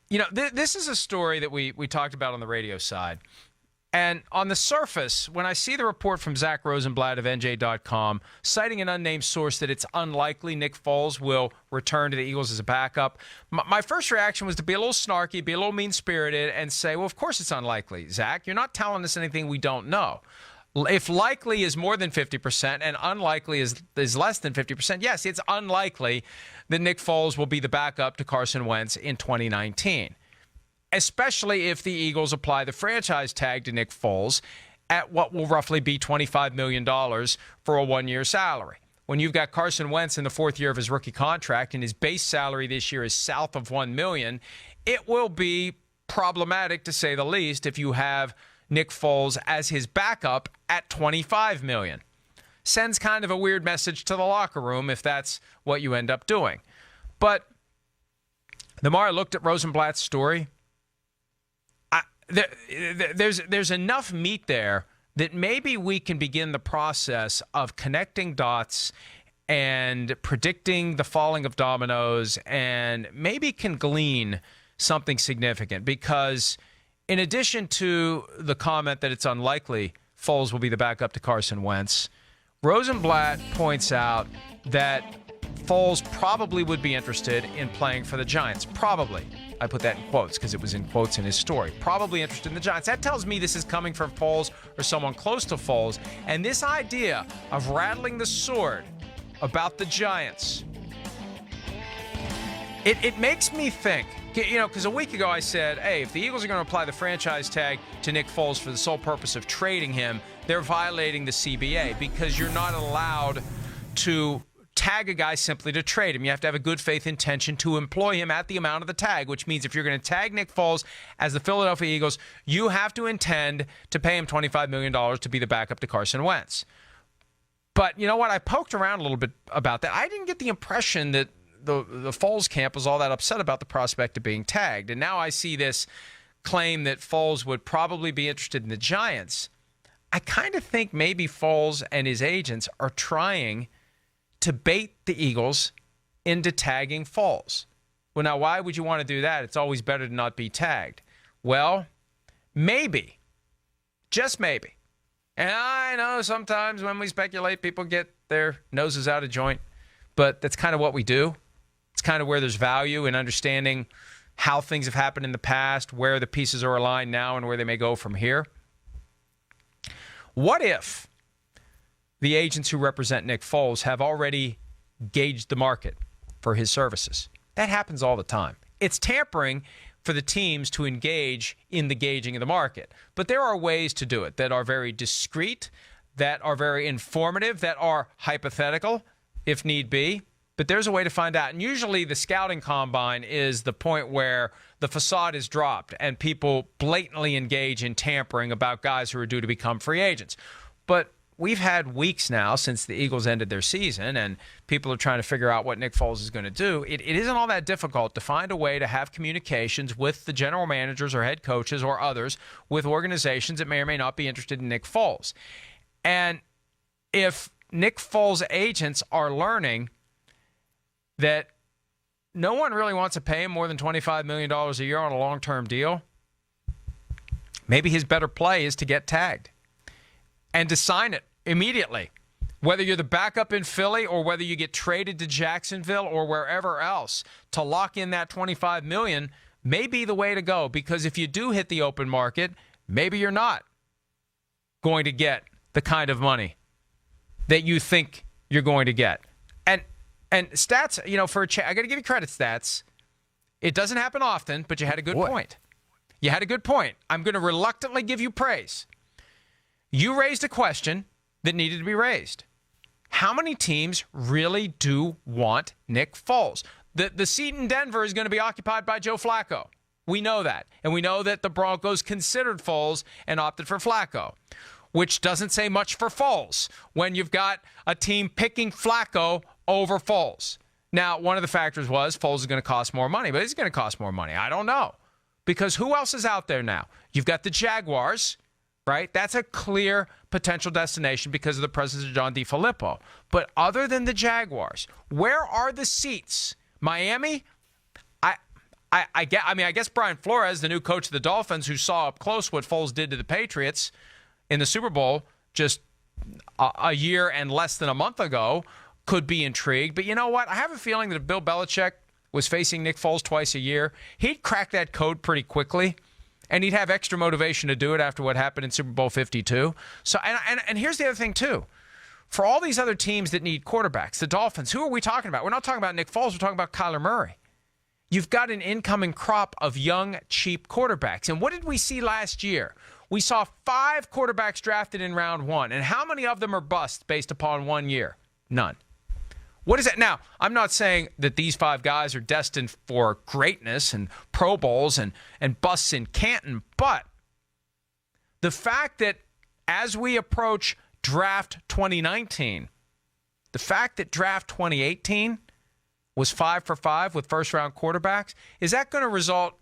This is a story that we talked about on the radio side. And on the surface, when I see the report from Zach Rosenblatt of NJ.com citing an unnamed source that it's unlikely Nick Foles will return to the Eagles as a backup, my first reaction was to be a little snarky, be a little mean-spirited, and say, well, of course it's unlikely, Zach. You're not telling us anything we don't know. If likely is more than 50% and unlikely is less than 50%, yes, it's unlikely that Nick Foles will be the backup to Carson Wentz in 2019. Especially if the Eagles apply the franchise tag to Nick Foles at what will roughly be $25 million for a one-year salary. When you've got Carson Wentz in the fourth year of his rookie contract and his base salary this year is south of $1 million, it will be problematic, to say the least, if you have Nick Foles as his backup at $25 million. Sends kind of a weird message to the locker room if that's what you end up doing. But the more I looked at Rosenblatt's story, there's enough meat there that maybe we can begin the process of connecting dots and predicting the falling of dominoes and maybe can glean something significant. Because in addition to the comment that it's unlikely Foles will be the backup to Carson Wentz, Rosenblatt points out that Foles probably would be interested in playing for the Giants. Probably. I put that in quotes because it was in quotes in his story. Probably interested in the Giants. That tells me this is coming from Foles or someone close to Foles. And this idea of rattling the sword about the Giants, it makes me think, because a week ago I said, hey, if the Eagles are going to apply the franchise tag to Nick Foles for the sole purpose of trading him, they're violating the CBA because you're not allowed to tag a guy simply to trade him. You have to have a good faith intention to employ him at the amount of the tag, which means if you're going to tag Nick Foles as the Philadelphia Eagles, you have to intend to pay him $25 million to be the backup to Carson Wentz. But you know what? I poked around a little bit about that. I didn't get the impression that the Foles camp was all that upset about the prospect of being tagged. And now I see this claim that Foles would probably be interested in the Giants. I kind of think maybe Foles and his agents are trying to bait the Eagles into tagging Foles. Well, now, why would you want to do that? It's always better to not be tagged. Well, maybe, just maybe. And I know sometimes when we speculate, people get their noses out of joint, but that's kind of what we do. It's kind of where there's value in understanding how things have happened in the past, where the pieces are aligned now, and where they may go from here. What if the agents who represent Nick Foles have already gauged the market for his services? That happens all the time. It's tampering for the teams to engage in the gauging of the market. But there are ways to do it that are very discreet, that are very informative, that are hypothetical, if need be. But there's a way to find out. And usually the scouting combine is the point where the facade is dropped and people blatantly engage in tampering about guys who are due to become free agents. But we've had weeks now since the Eagles ended their season, and people are trying to figure out what Nick Foles is going to do. It isn't all that difficult to find a way to have communications with the general managers or head coaches or others with organizations that may or may not be interested in Nick Foles. And if Nick Foles' agents are learning that no one really wants to pay him more than $25 million a year on a long-term deal, maybe his better play is to get tagged and to sign it immediately. Whether you're the backup in Philly or whether you get traded to Jacksonville or wherever else, to lock in that $25 million may be the way to go, because if you do hit the open market, maybe you're not going to get the kind of money that you think you're going to get. And stats, I got to give you credit, stats. It doesn't happen often, but you had a good point. You had a good point. I'm going to reluctantly give you praise. You raised a question that needed to be raised. How many teams really do want Nick Foles? The seat in Denver is going to be occupied by Joe Flacco. We know that. And we know that the Broncos considered Foles and opted for Flacco, which doesn't say much for Foles when you've got a team picking Flacco over Foles. Now, one of the factors was Foles is going to cost more money, but is it going to cost more money? I don't know. Because who else is out there now? You've got the Jaguars, right? That's a clear potential destination because of the presence of John DeFilippo. But other than the Jaguars, where are the seats? Miami? I guess Brian Flores, the new coach of the Dolphins, who saw up close what Foles did to the Patriots in the Super Bowl just a year and less than a month ago, could be intrigued. But you know what? I have a feeling that if Bill Belichick was facing Nick Foles twice a year, he'd crack that code pretty quickly, and he'd have extra motivation to do it after what happened in Super Bowl 52. So, and here's the other thing, too. For all these other teams that need quarterbacks, the Dolphins, who are we talking about? We're not talking about Nick Foles. We're talking about Kyler Murray. You've got an incoming crop of young, cheap quarterbacks. And what did we see last year? We saw 5 quarterbacks drafted in round 1. And how many of them are busts based upon 1 year? None. What is that? Now, I'm not saying that these 5 guys are destined for greatness and Pro Bowls and busts in Canton, but the fact that as we approach draft 2019, the fact that draft 2018 was 5 for 5 with first-round quarterbacks, is that going to result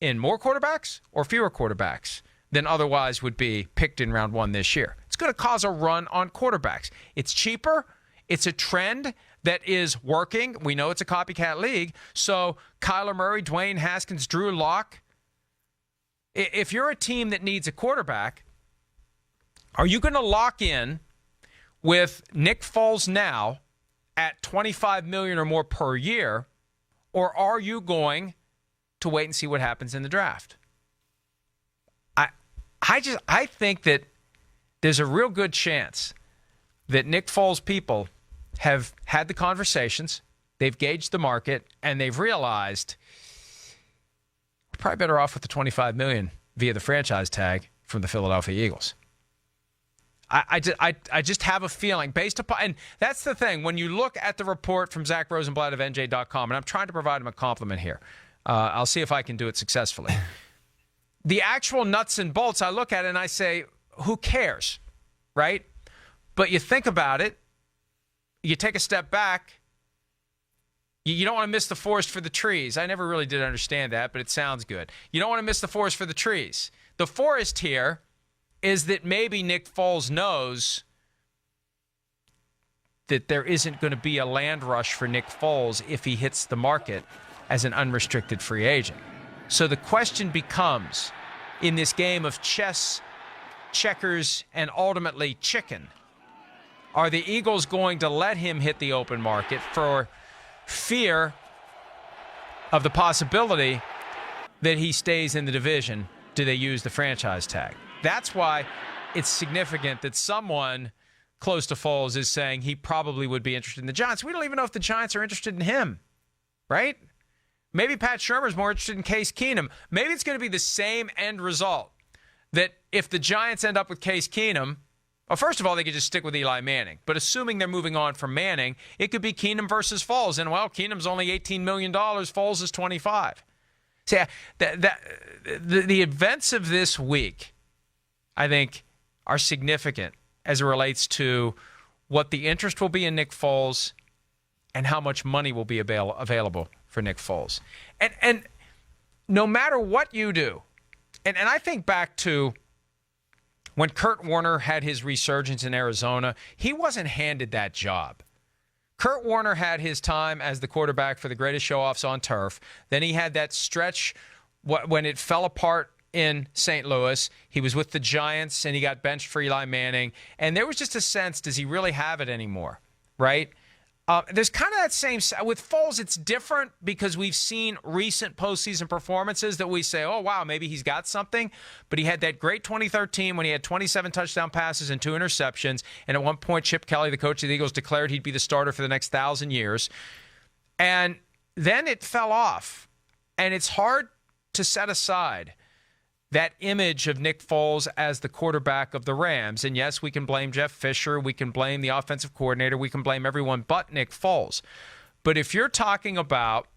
in more quarterbacks or fewer quarterbacks than otherwise would be picked in round 1 this year? It's going to cause a run on quarterbacks. It's cheaper. It's a trend that is working. We know it's a copycat league. So Kyler Murray, Dwayne Haskins, Drew Lock, if you're a team that needs a quarterback, are you going to lock in with Nick Foles now at $25 million or more per year, or are you going to wait and see what happens in the draft? I think that there's a real good chance that Nick Foles people have had the conversations, they've gauged the market, and they've realized we're probably better off with the $25 million via the franchise tag from the Philadelphia Eagles. I just have a feeling based upon, and that's the thing, when you look at the report from Zach Rosenblatt of NJ.com, and I'm trying to provide him a compliment here. I'll see if I can do it successfully. The actual nuts and bolts, I look at it and I say, who cares, right? But you think about it, you take a step back, you don't want to miss the forest for the trees. I never really did understand that, but it sounds good. You don't want to miss the forest for the trees. The forest here is that maybe Nick Foles knows that there isn't going to be a land rush for Nick Foles if he hits the market as an unrestricted free agent. So the question becomes, in this game of chess, checkers, and ultimately chicken, are the Eagles going to let him hit the open market for fear of the possibility that he stays in the division? Do they use the franchise tag? That's why it's significant that someone close to Foles is saying he probably would be interested in the Giants. We don't even know if the Giants are interested in him, right? Maybe Pat Shurmur's more interested in Case Keenum. Maybe it's going to be the same end result, that if the Giants end up with Case Keenum, well, first of all, they could just stick with Eli Manning. But assuming they're moving on from Manning, it could be Keenum versus Foles. And, well, Keenum's only $18 million. Foles is $25. See, the events of this week, I think, are significant as it relates to what the interest will be in Nick Foles and how much money will be available for Nick Foles. And no matter what you do, and I think back to when Kurt Warner had his resurgence in Arizona, he wasn't handed that job. Kurt Warner had his time as the quarterback for the greatest show-offs on turf. Then he had that stretch when it fell apart in St. Louis. He was with the Giants, and he got benched for Eli Manning. And there was just a sense, does he really have it anymore, right? There's kind of that same – with Foles, it's different because we've seen recent postseason performances that we say, oh, wow, maybe he's got something. But he had that great 2013 when he had 27 touchdown passes and 2 interceptions. And at one point, Chip Kelly, the coach of the Eagles, declared he'd be the starter for the next 1,000 years. And then it fell off. And it's hard to set aside that image of Nick Foles as the quarterback of the Rams. And yes, we can blame Jeff Fisher. We can blame the offensive coordinator. We can blame everyone but Nick Foles. But if you're talking about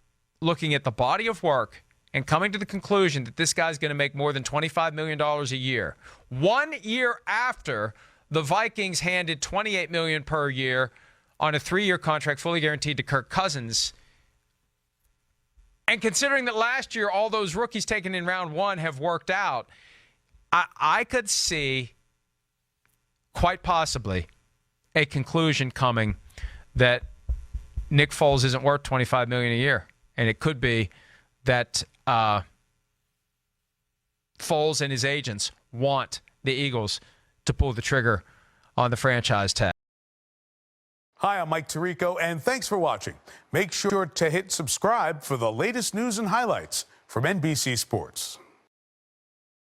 looking at the body of work and coming to the conclusion that this guy's going to make more than $25 million a year, 1 year after the Vikings handed $28 million per year on a 3-year contract fully guaranteed to Kirk Cousins, and considering that last year all those rookies taken in round 1 have worked out, I could see quite possibly a conclusion coming that Nick Foles isn't worth $25 million a year, and it could be that Foles and his agents want the Eagles to pull the trigger on the franchise tag. Hi, I'm Mike Tirico, and thanks for watching. Make sure to hit subscribe for the latest news and highlights from NBC Sports.